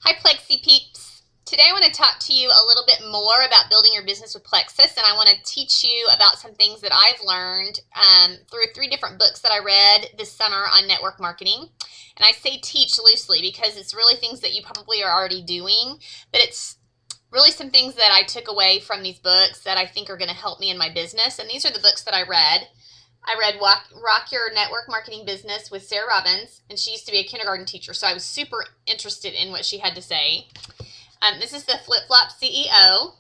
Hi Plexi peeps. Today I want to talk to you a little bit more about building your business with Plexus, and I want to teach you about some things that I've learned through 3 different books that I read this summer on network marketing. And I say teach loosely because it's really things that you probably are already doing, but it's really some things that I took away from these books that I think are going to help me in my business. And these are the books that I read. I read Rock Your Network Marketing Business with Sarah Robbins, and she used to be a kindergarten teacher, so I was super interested in what she had to say. This is the Flip Flop CEO,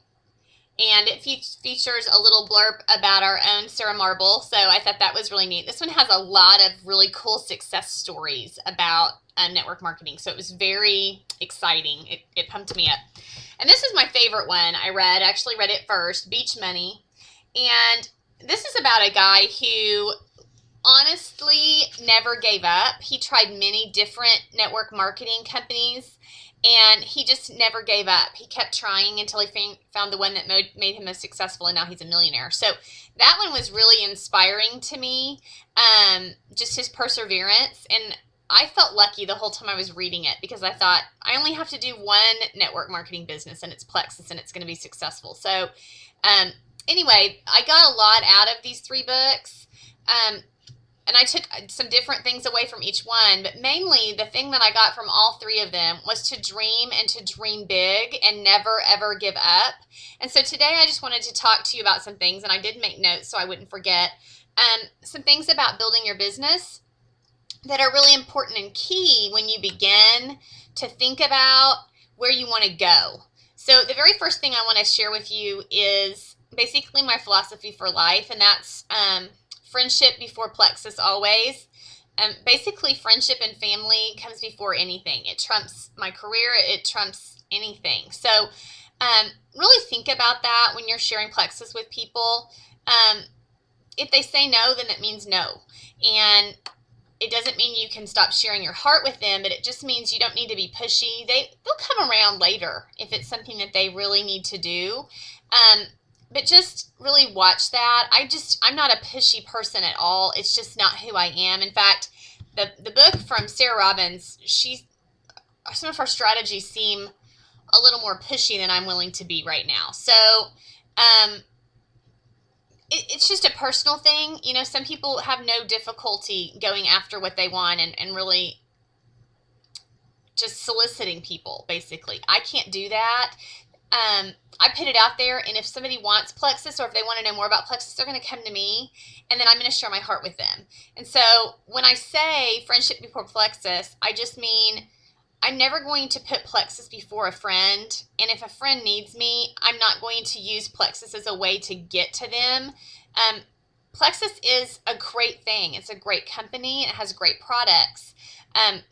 and it features a little blurb about our own Sarah Marble, so I thought that was really neat. This one has a lot of really cool success stories about network marketing, so it was very exciting. It pumped me up. And this is my favorite one I read. I actually read it first, Beach Money, and this is about a guy who honestly never gave up. He tried many different network marketing companies, and he just never gave up. He kept trying until he found the one that made him most successful, and now he's a millionaire. So that one was really inspiring to me, just his perseverance. And I felt lucky the whole time I was reading it because I thought, I only have to do one network marketing business, and it's Plexus, and it's going to be successful. So anyway, I got a lot out of these 3 books, and I took some different things away from each one, but mainly the thing that I got from all 3 of them was to dream and to dream big and never, ever give up. And so today I just wanted to talk to you about some things, and I did make notes so I wouldn't forget, some things about building your business that are really important and key when you begin to think about where you want to go. So the very first thing I want to share with you is basically my philosophy for life, and that's friendship before Plexus always. Basically, friendship and family comes before anything. It trumps my career. It trumps anything. So really think about that when you're sharing Plexus with people. If they say no, then it means no. And it doesn't mean you can stop sharing your heart with them, but it just means you don't need to be pushy. They'll come around later if it's something that they really need to do. But just really watch that. I'm not a pushy person at all. It's just not who I am. In fact, the book from Sarah Robbins, some of her strategies seem a little more pushy than I'm willing to be right now. So it's just a personal thing. You know, some people have no difficulty going after what they want and really just soliciting people, basically. I can't do that. I put it out there, and if somebody wants Plexus or if they want to know more about Plexus, they're going to come to me, and then I'm going to share my heart with them. And so when I say friendship before Plexus, I just mean I'm never going to put Plexus before a friend, and if a friend needs me, I'm not going to use Plexus as a way to get to them. Plexus is a great thing. It's a great company. It has great products.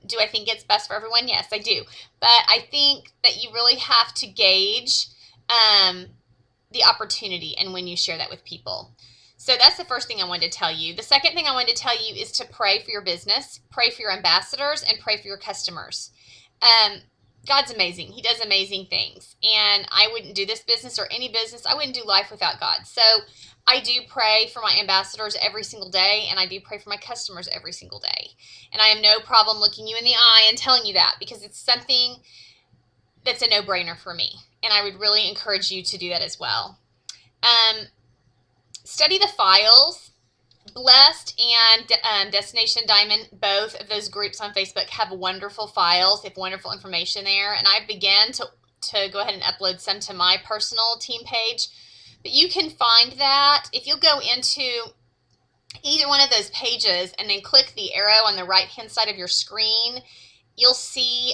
Do I think it's best for everyone? Yes, I do. But I think that you really have to gauge the opportunity and when you share that with people. So that's the first thing I wanted to tell you. The second thing I wanted to tell you is to pray for your business, pray for your ambassadors, and pray for your customers. God's amazing. He does amazing things. And I wouldn't do this business or any business. I wouldn't do life without God. So I do pray for my ambassadors every single day, and I do pray for my customers every single day. And I have no problem looking you in the eye and telling you that because it's something that's a no-brainer for me. And I would really encourage you to do that as well. Study the files. Blessed and Destination Diamond, both of those groups on Facebook have wonderful files. They have wonderful information there. And I began to go ahead and upload some to my personal team page. But you can find that if you'll go into either one of those pages and then click the arrow on the right-hand side of your screen, you'll see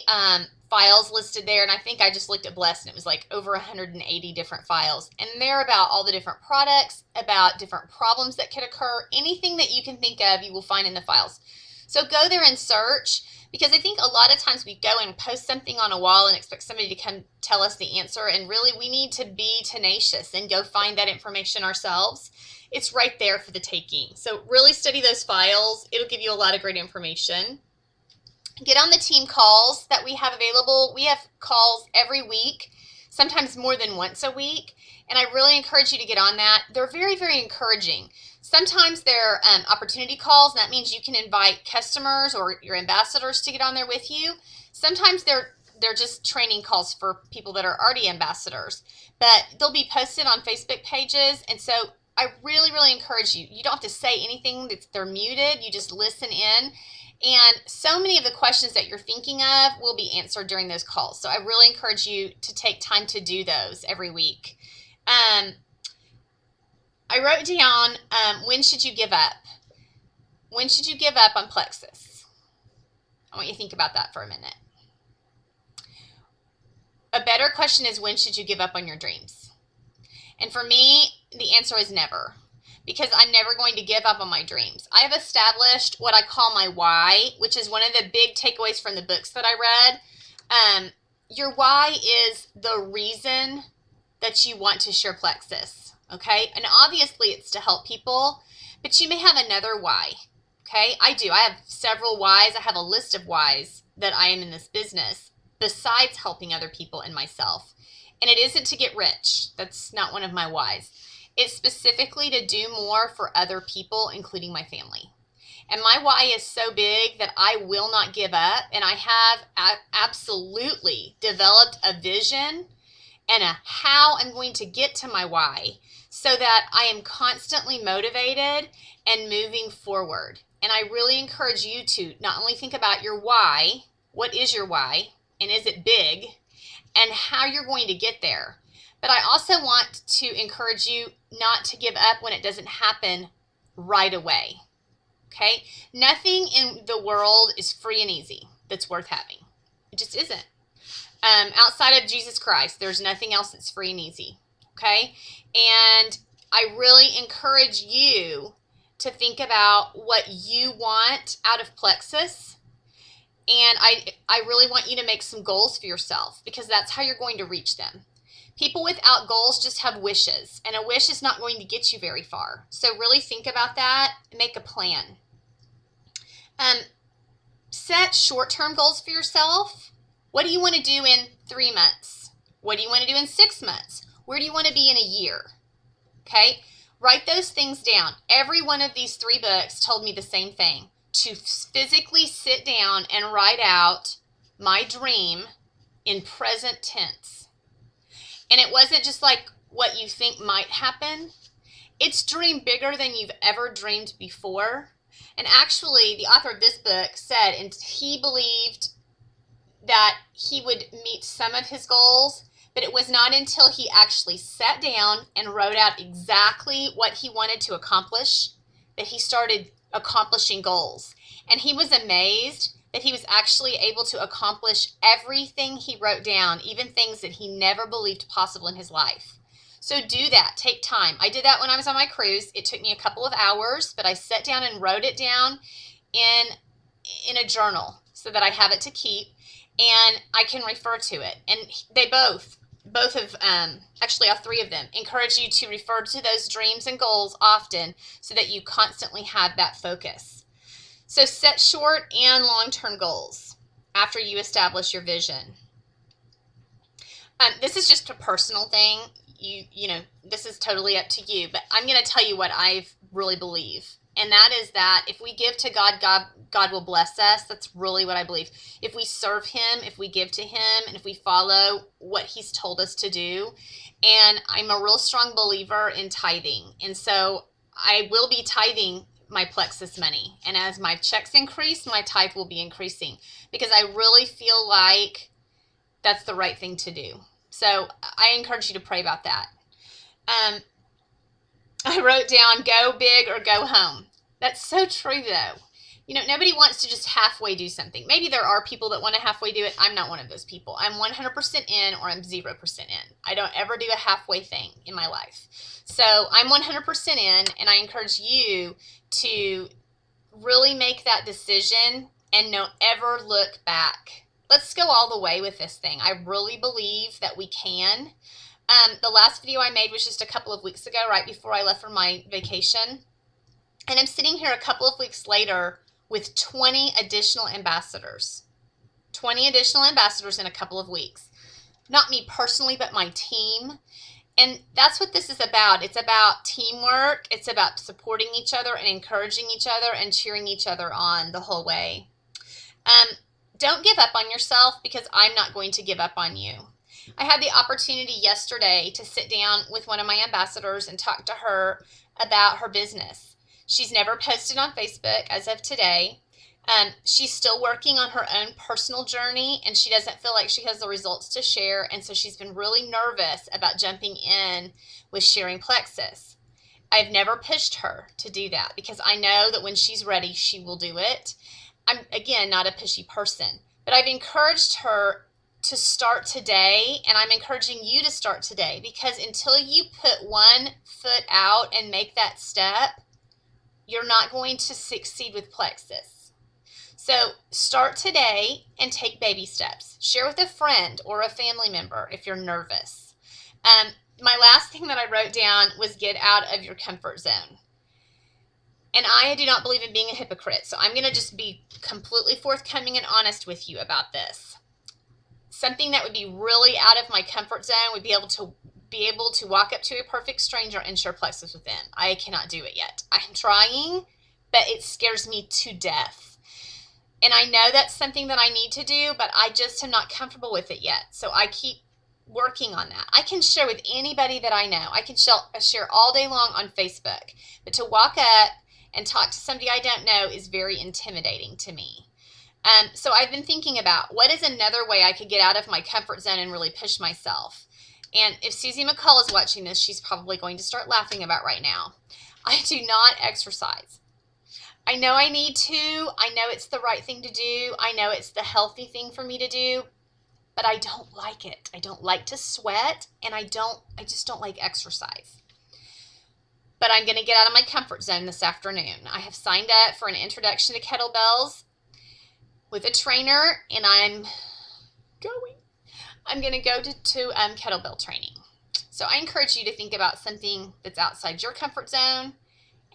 files listed there. And I think I just looked at Blessed, and it was like over 180 different files. And they're about all the different products, about different problems that could occur. Anything that you can think of, you will find in the files. So go there and search, because I think a lot of times we go and post something on a wall and expect somebody to come tell us the answer. And really, we need to be tenacious and go find that information ourselves. It's right there for the taking. So really study those files. It'll give you a lot of great information. Get on the team calls that we have available. We have calls every week, sometimes more than once a week, and I really encourage you to get on that. They're very, very encouraging. Sometimes they're opportunity calls, and that means you can invite customers or your ambassadors to get on there with you. Sometimes they're They're just training calls for people that are already ambassadors, but they'll be posted on Facebook pages. And so I really, really encourage you. You don't have to say anything they're muted. You just listen in. And so many of the questions that you're thinking of will be answered during those calls. So I really encourage you to take time to do those every week. I wrote down, when should you give up? When should you give up on Plexus? I want you to think about that for a minute. A better question is, when should you give up on your dreams? And for me, the answer is never, because I'm never going to give up on my dreams. I have established what I call my why, which is one of the big takeaways from the books that I read. Your why is the reason that you want to share Plexus, okay? And obviously it's to help people, but you may have another why, okay? I do. I have several whys. I have a list of whys that I am in this business, besides helping other people and myself. And it isn't to get rich. That's not one of my whys. It's specifically to do more for other people, including my family. And my why is so big that I will not give up. And I have absolutely developed a vision and a how I'm going to get to my why, so that I am constantly motivated and moving forward. And I really encourage you to not only think about your why, what is your why, and is it big, and how you're going to get there. But I also want to encourage you not to give up when it doesn't happen right away, okay? Nothing in the world is free and easy that's worth having. It just isn't. Outside of Jesus Christ, there's nothing else that's free and easy, okay? And I really encourage you to think about what you want out of Plexus. And I really want you to make some goals for yourself, because that's how you're going to reach them. People without goals just have wishes, and a wish is not going to get you very far. So really think about that and make a plan. Set short-term goals for yourself. What do you want to do in 3 months? What do you want to do in 6 months? Where do you want to be in a year? Okay? Write those things down. Every one of these 3 books told me the same thing. To physically sit down and write out my dream in present tense. And it wasn't just like what you think might happen. It's dream bigger than you've ever dreamed before. And actually, the author of this book said, and he believed that he would meet some of his goals, but it was not until he actually sat down and wrote out exactly what he wanted to accomplish that he started accomplishing goals. And he was amazed that he was actually able to accomplish everything he wrote down, even things that he never believed possible in his life. So do that. Take time. I did that when I was on my cruise. It took me a couple of hours, but I sat down and wrote it down in a journal so that I have it to keep and I can refer to it. And they both of actually all 3 of them encourage you to refer to those dreams and goals often so that you constantly have that focus. So set short and long-term goals after you establish your vision. This is just a personal thing. You know, this is totally up to you, but I'm going to tell you what I really believe. And that is that if we give to God, God will bless us. That's really what I believe. If we serve him, if we give to him, and if we follow what he's told us to do. And I'm a real strong believer in tithing. And so I will be tithing my Plexus money. And as my checks increase, my tithe will be increasing, because I really feel like that's the right thing to do. So I encourage you to pray about that. I wrote down, go big or go home. That's so true, though. You know, nobody wants to just halfway do something. Maybe there are people that want to halfway do it. I'm not one of those people. I'm 100% in or I'm 0% in. I don't ever do a halfway thing in my life. So I'm 100% in, and I encourage you to really make that decision and don't ever look back. Let's go all the way with this thing. I really believe that we can. The last video I made was just a couple of weeks ago, right before I left for my vacation. And I'm sitting here a couple of weeks later with 20 additional ambassadors. 20 additional ambassadors in a couple of weeks. Not me personally, but my team. And that's what this is about. It's about teamwork. It's about supporting each other and encouraging each other and cheering each other on the whole way. don't give up on yourself, because I'm not going to give up on you. I had the opportunity yesterday to sit down with one of my ambassadors and talk to her about her business. She's never posted on Facebook as of today. She's still working on her own personal journey, and she doesn't feel like she has the results to share, and so she's been really nervous about jumping in with sharing Plexus. I've never pushed her to do that, because I know that when she's ready, she will do it. I'm, again, not a pushy person, but I've encouraged her to start today, and I'm encouraging you to start today, because until you put one foot out and make that step, you're not going to succeed with Plexus. So start today and take baby steps. Share with a friend or a family member if you're nervous. My last thing that I wrote down was get out of your comfort zone. And I do not believe in being a hypocrite, so I'm going to just be completely forthcoming and honest with you about this. Something that would be really out of my comfort zone would be able to walk up to a perfect stranger and share Plexus with them. I cannot do it yet. I'm trying, but it scares me to death. And I know that's something that I need to do, but I just am not comfortable with it yet. So I keep working on that. I can share with anybody that I know. I can share all day long on Facebook. But to walk up and talk to somebody I don't know is very intimidating to me. So I've been thinking about what is another way I could get out of my comfort zone and really push myself. And if Susie McCall is watching this, she's probably going to start laughing about right now. I do not exercise. I know I need to. I know it's the right thing to do. I know it's the healthy thing for me to do, but I don't like it. I don't like to sweat, and I just don't like exercise. But I'm going to get out of my comfort zone this afternoon. I have signed up for an introduction to kettlebells with a trainer, and I'm going to go to kettlebell training. So I encourage you to think about something that's outside your comfort zone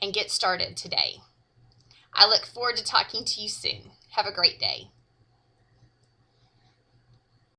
and get started today. I look forward to talking to you soon. Have a great day.